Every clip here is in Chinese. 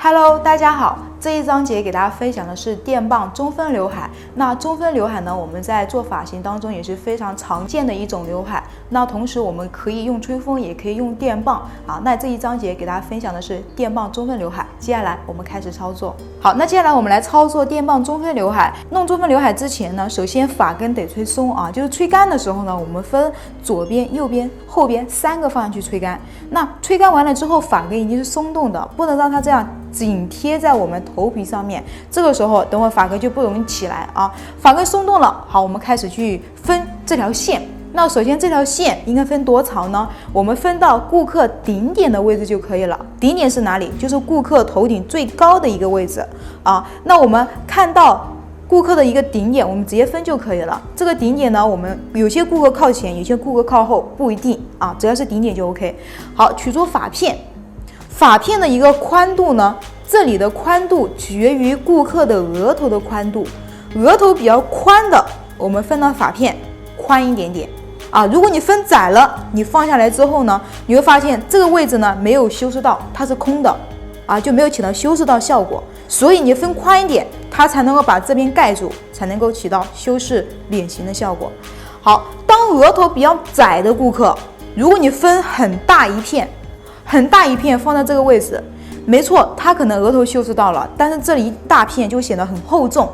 Hello， 大家好。这一章节给大家分享的是电棒中分刘海。那中分刘海呢，我们在做发型当中也是非常常见的一种刘海。那同时我们可以用吹风，也可以用电棒啊。那这一章节给大家分享的是电棒中分刘海。接下来我们开始操作。好，那接下来我们来操作电棒中分刘海。弄中分刘海之前呢，首先发根得吹松啊，就是吹干的时候呢，我们分左边、右边、后边3个方向去吹干。那吹干完了之后，发根一定是松动的，不能让它这样紧贴在我们头皮上面。这个时候，等会发根就不容易起来啊。发根松动了，好，我们开始去分这条线。那首先这条线应该分多长呢？我们分到顾客顶点的位置就可以了。顶点是哪里？就是顾客头顶最高的一个位置啊。那我们看到顾客的一个顶点，我们直接分就可以了。这个顶点呢，我们有些顾客靠前，有些顾客靠后，不一定啊，只要是顶点就 OK。好，取出发片。发片的一个宽度呢，这里的宽度取决于顾客的额头的宽度。额头比较宽的，我们分到发片宽一点点啊。如果你分窄了，你放下来之后呢，你会发现这个位置呢没有修饰到，它是空的啊，就没有起到修饰到效果。所以你分宽一点，它才能够把这边盖住，才能够起到修饰脸型的效果。好，当额头比较窄的顾客，如果你分很大一片放在这个位置，没错，它可能额头修饰到了，但是这里一大片就显得很厚重，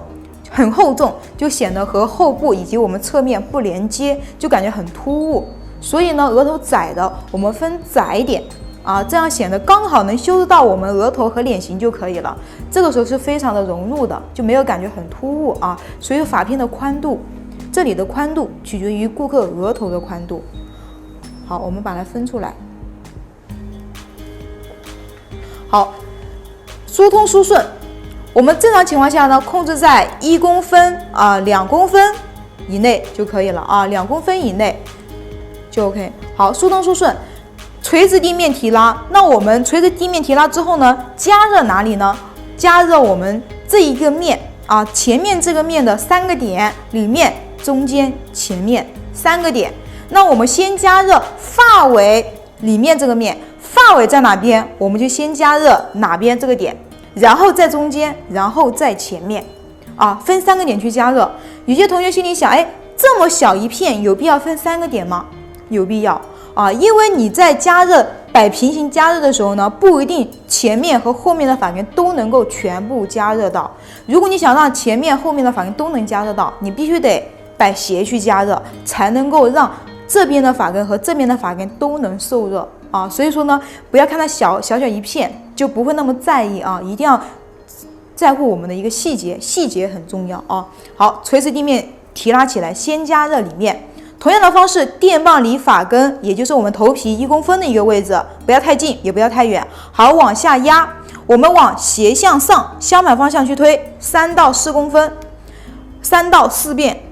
就显得和后部以及我们侧面不连接，就感觉很突兀。所以呢，额头窄的我们分窄一点啊，这样显得刚好能修饰到我们额头和脸型就可以了。这个时候是非常的融入的，就没有感觉很突兀啊。所以发片的宽度，这里的宽度取决于顾客额头的宽度。好，我们把它分出来。好，疏通疏顺，我们正常情况下呢，控制在1公分啊2公分以内就可以了啊，2公分以内就 OK。好，疏通疏顺，垂直地面提拉。那我们垂直地面提拉之后呢，加热哪里呢？加热我们这一个面啊，前面这个面的3个点，里面、中间、前面3个点。那我们先加热发尾里面这个面。发尾在哪边，我们就先加热哪边这个点，然后在中间，然后在前面啊，分3个点去加热。有些同学心里想，哎，这么小一片，有必要分3个点吗？有必要啊，因为你在加热摆平行加热的时候呢，不一定前面和后面的发根都能够全部加热到。如果你想让前面后面的发根都能加热到，你必须得摆斜去加热，才能够让这边的发根和这边的发根都能受热啊。所以说呢，不要看它小一片就不会那么在意啊，一定要在乎我们的一个细节，细节很重要啊。好，垂直地面提拉起来，先加热里面。同样的方式，电棒离发根，也就是我们头皮1公分的一个位置，不要太近，也不要太远。好，往下压，我们往斜向上相反方向去推3到4公分，3到4遍。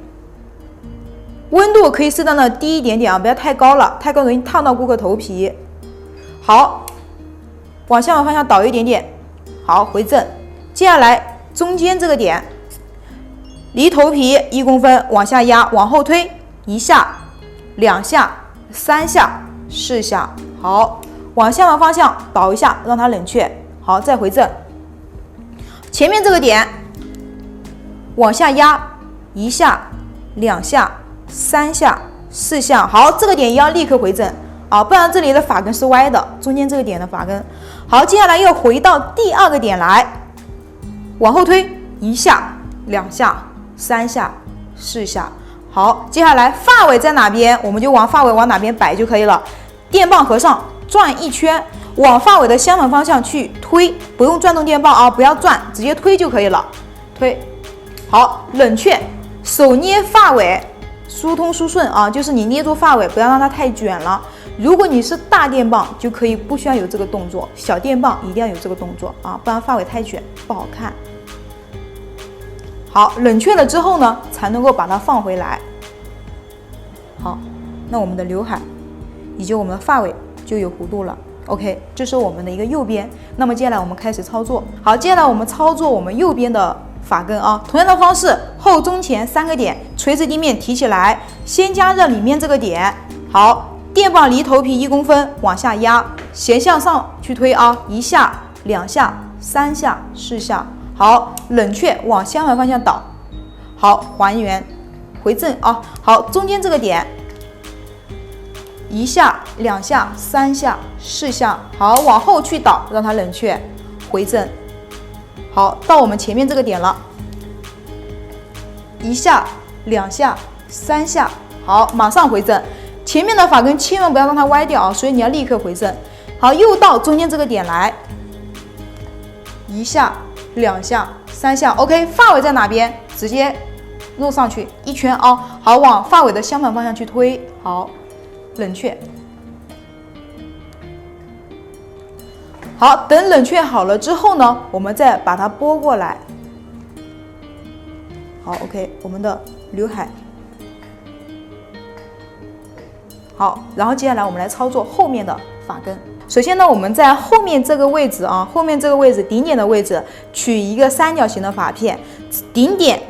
温度可以适当的低一点点啊，不要太高了，太高容易烫到顾客头皮。好，往相反方向倒一点点，好，回正。接下来中间这个点，离头皮1公分，往下压，往后推1下、2下、3下、4下。好，往相反方向倒一下，让它冷却。好，再回正。前面这个点，往下压1下、2下。3下、4下，好，这个点要立刻回正啊，不然这里的发根是歪的，中间这个点的发根。好，接下来又回到第2个点来，往后推1下、2下、3下、4下。好，接下来发尾在哪边，我们就往发尾往哪边摆就可以了。电棒合上，转1圈，往发尾的相反方向去推，不用转动电棒啊，不要转，直接推就可以了。推，好，冷却，手捏发尾。疏通疏顺啊，就是你捏住发尾，不要让它太卷了。如果你是大电棒，就可以不需要有这个动作；小电棒一定要有这个动作啊，不然发尾太卷不好看。好，冷却了之后呢，才能够把它放回来。好，那我们的刘海以及我们的发尾就有弧度了。OK， 这是我们的一个右边。那么接下来我们开始操作。好，接下来我们操作我们右边的发根啊，同样的方式，后中前3个点，垂直地面提起来，先加热里面这个点。好，电棒离头皮1公分，往下压，斜向上去推啊，1下、2下、3下、4下。好，冷却往相反方向倒。好，还原，回正啊。好，中间这个点，1下、2下、3下、4下。好，往后去倒，让它冷却，回正。好，到我们前面这个点了，1下、2下、3下。好，马上回正。前面的发根千万不要让它歪掉啊，所以你要立刻回正。好，又到中间这个点来，1下、2下、3下。OK， 发尾在哪边？直接弄上去一圈啊。好，往发尾的相反方向去推。好，冷却。好，等冷却好了之后呢，我们再把它拨过来。好 ，OK， 我们的刘海。好，然后接下来我们来操作后面的发根。首先呢，我们在后面这个位置啊，后面这个位置顶点的位置，取一个三角形的发片，顶点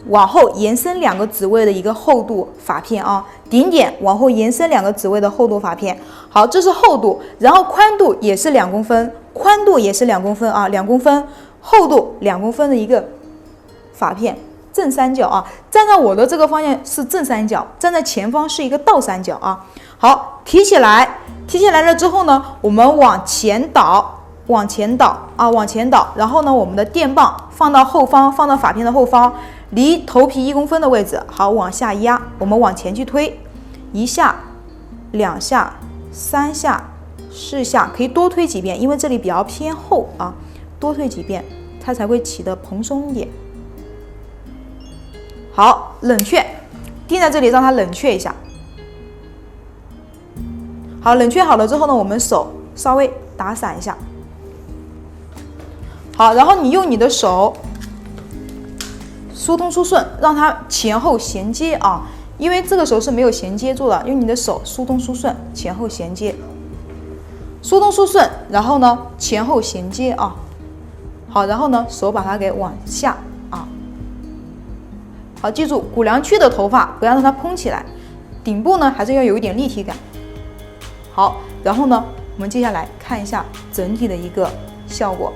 往后延伸2个指位的一个厚度发片啊，顶点往后延伸2个指位的厚度发片。好，这是厚度，然后宽度也是2公分，宽度也是2公分啊，2公分，厚度2公分的一个发片，正三角啊。站在我的这个方向是正三角，站在前方是一个倒三角啊。好，提起来，提起来了之后呢，我们往前倒，往前倒啊，往前倒。然后呢，我们的电棒放到后方，放到发片的后方，离头皮1公分的位置。好，往下压，我们往前去推，1下、2下、3下、4下，可以多推几遍，因为这里比较偏厚啊，多推几遍，它才会起得蓬松一点。好，冷却，定在这里，让它冷却一下。好，冷却好了之后呢，我们手稍微打散一下。好，然后你用你的手疏通疏顺，让它前后衔接啊，因为这个时候是没有衔接住的，用你的手疏通疏顺，前后衔接，疏通疏顺，然后呢前后衔接啊。好，然后呢手把它给往下啊。好，记住骨梁区的头发不要让它蓬起来，顶部呢还是要有一点立体感。好，然后呢，我们接下来看一下整体的一个效果。